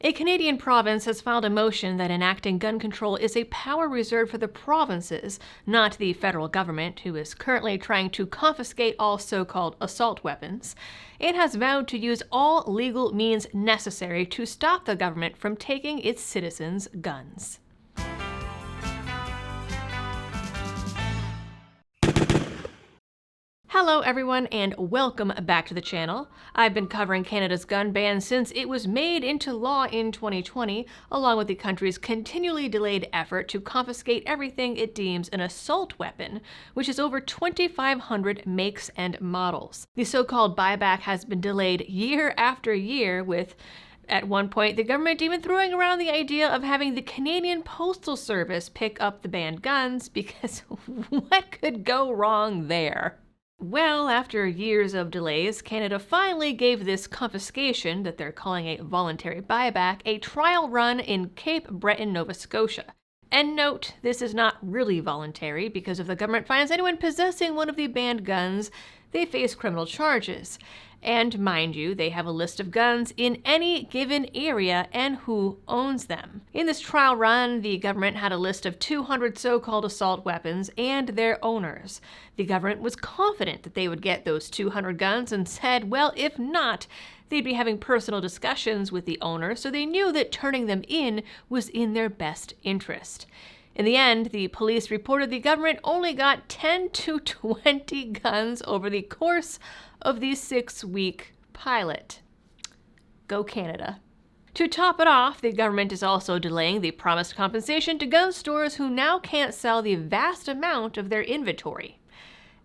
A Canadian province has filed a motion that enacting gun control is a power reserved for the provinces, not the federal government, who is currently trying to confiscate all so-called assault weapons. It has vowed to use all legal means necessary to stop the government from taking its citizens' guns. Hello everyone and welcome back to the channel. I've been covering Canada's gun ban since it was made into law in 2020, along with the country's continually delayed effort to confiscate everything it deems an assault weapon, which is over 2,500 makes and models. The so-called buyback has been delayed year after year, with at one point, the government even throwing around the idea of having the Canadian Postal Service pick up the banned guns, because what could go wrong there? Well, after years of delays, Canada finally gave this confiscation, that they're calling a voluntary buyback, a trial run in Cape Breton, Nova Scotia. And note, this is not really voluntary, because if the government finds anyone possessing one of the banned guns, they face criminal charges. And mind you, they have a list of guns in any given area and who owns them. In this trial run, the government had a list of 200 so-called assault weapons and their owners. The government was confident that they would get those 200 guns and said, well, if not, they'd be having personal discussions with the owner, so they knew that turning them in was in their best interest. In the end, the police reported the government only got 10 to 20 guns over the course of the 6-week pilot. Go Canada. To top it off, the government is also delaying the promised compensation to gun stores who now can't sell the vast amount of their inventory.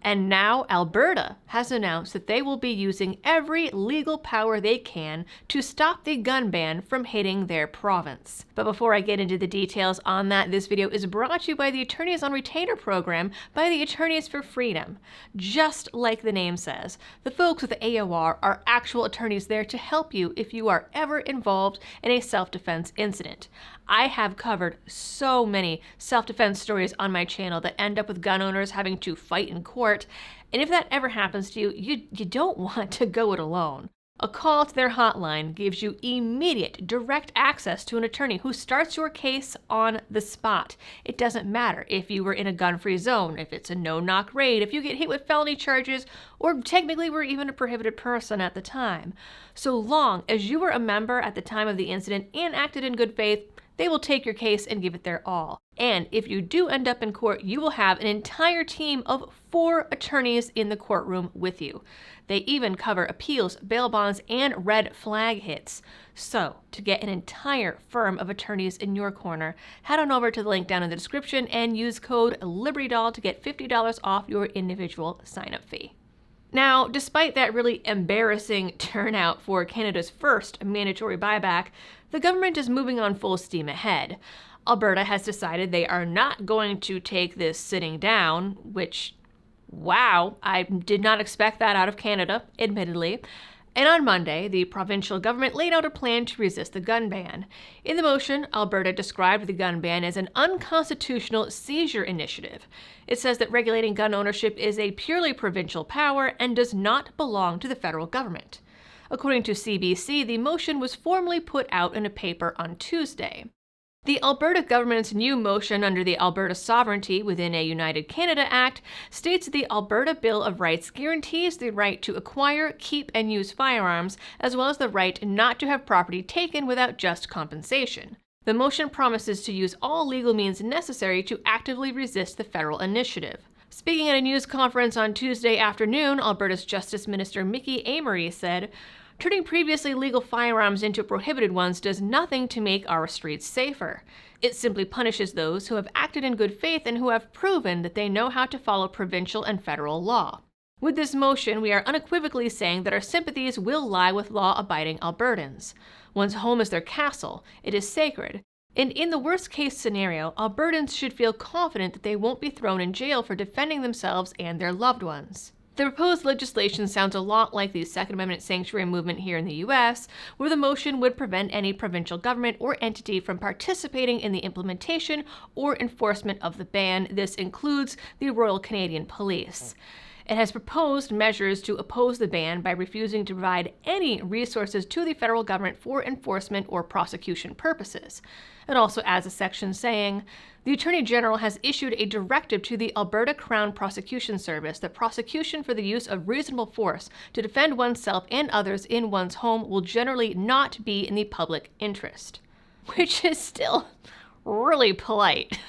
And now Alberta has announced that they will be using every legal power they can to stop the gun ban from hitting their province. But before I get into the details on that, this video is brought to you by the Attorneys on Retainer program by the Attorneys for Freedom. Just like the name says, the folks with the AOR are actual attorneys there to help you if you are ever involved in a self-defense incident. I have covered so many self-defense stories on my channel that end up with gun owners having to fight in court, and if that ever happens to you, you don't want to go it alone. A call to their hotline gives you immediate, direct access to an attorney who starts your case on the spot. It doesn't matter if you were in a gun-free zone, if it's a no-knock raid, if you get hit with felony charges, or technically were even a prohibited person at the time. So long as you were a member at the time of the incident and acted in good faith, they will take your case and give it their all. And if you do end up in court, you will have an entire team of 4 attorneys in the courtroom with you. They even cover appeals, bail bonds, and red flag hits. So, to get an entire firm of attorneys in your corner, head on over to the link down in the description and use code LibertyDoll to get $50 off your individual sign-up fee. Now, despite that really embarrassing turnout for Canada's first mandatory buyback, the government is moving on full steam ahead. Alberta has decided they are not going to take this sitting down, which, wow, I did not expect that out of Canada, admittedly. And on Monday, the provincial government laid out a plan to resist the gun ban. In the motion, Alberta described the gun ban as an unconstitutional seizure initiative. It says that regulating gun ownership is a purely provincial power and does not belong to the federal government. According to CBC, the motion was formally put out in a paper on Tuesday. The Alberta government's new motion under the Alberta Sovereignty within a United Canada Act states that the Alberta Bill of Rights guarantees the right to acquire, keep, and use firearms, as well as the right not to have property taken without just compensation. The motion promises to use all legal means necessary to actively resist the federal initiative. Speaking at a news conference on Tuesday afternoon, Alberta's Justice Minister Mickey Amery said, "Turning previously legal firearms into prohibited ones does nothing to make our streets safer. It simply punishes those who have acted in good faith and who have proven that they know how to follow provincial and federal law. With this motion, we are unequivocally saying that our sympathies will lie with law-abiding Albertans. One's home is their castle. It is sacred. And in the worst-case scenario, Albertans should feel confident that they won't be thrown in jail for defending themselves and their loved ones." The proposed legislation sounds a lot like the Second Amendment sanctuary movement here in the US, where the motion would prevent any provincial government or entity from participating in the implementation or enforcement of the ban. This includes the Royal Canadian Police. It has proposed measures to oppose the ban by refusing to provide any resources to the federal government for enforcement or prosecution purposes. It also adds a section saying, the Attorney General has issued a directive to the Alberta Crown Prosecution Service that prosecution for the use of reasonable force to defend oneself and others in one's home will generally not be in the public interest. Which is still really polite.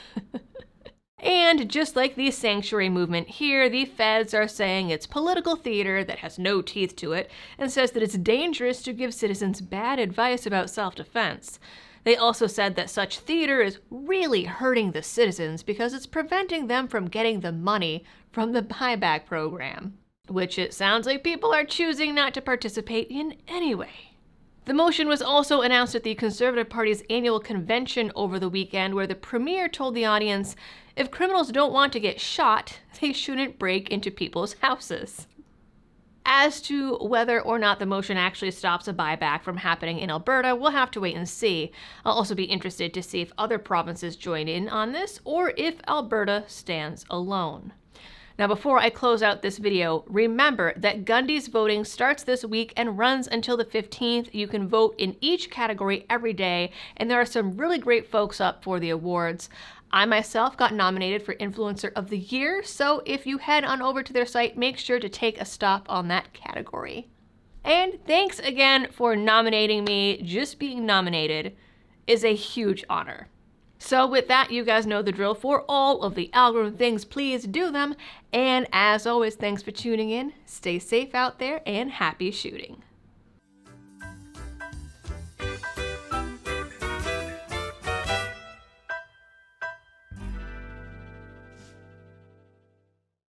And just like the sanctuary movement here, the feds are saying it's political theater that has no teeth to it and says that it's dangerous to give citizens bad advice about self-defense. They also said that such theater is really hurting the citizens because it's preventing them from getting the money from the buyback program, which it sounds like people are choosing not to participate in anyway. The motion was also announced at the Conservative Party's annual convention over the weekend, where the premier told the audience, if criminals don't want to get shot, they shouldn't break into people's houses. As to whether or not the motion actually stops a buyback from happening in Alberta, we'll have to wait and see. I'll also be interested to see if other provinces join in on this, or if Alberta stands alone. Now, before I close out this video, remember that Gundy's voting starts this week and runs until the 15th. You can vote in each category every day, and there are some really great folks up for the awards. I myself got nominated for Influencer of the Year, so if you head on over to their site, make sure to take a stop on that category. And thanks again for nominating me. Just being nominated is a huge honor. So with that, you guys know the drill. For all of the algorithm things, please do them. And as always, thanks for tuning in. Stay safe out there and happy shooting.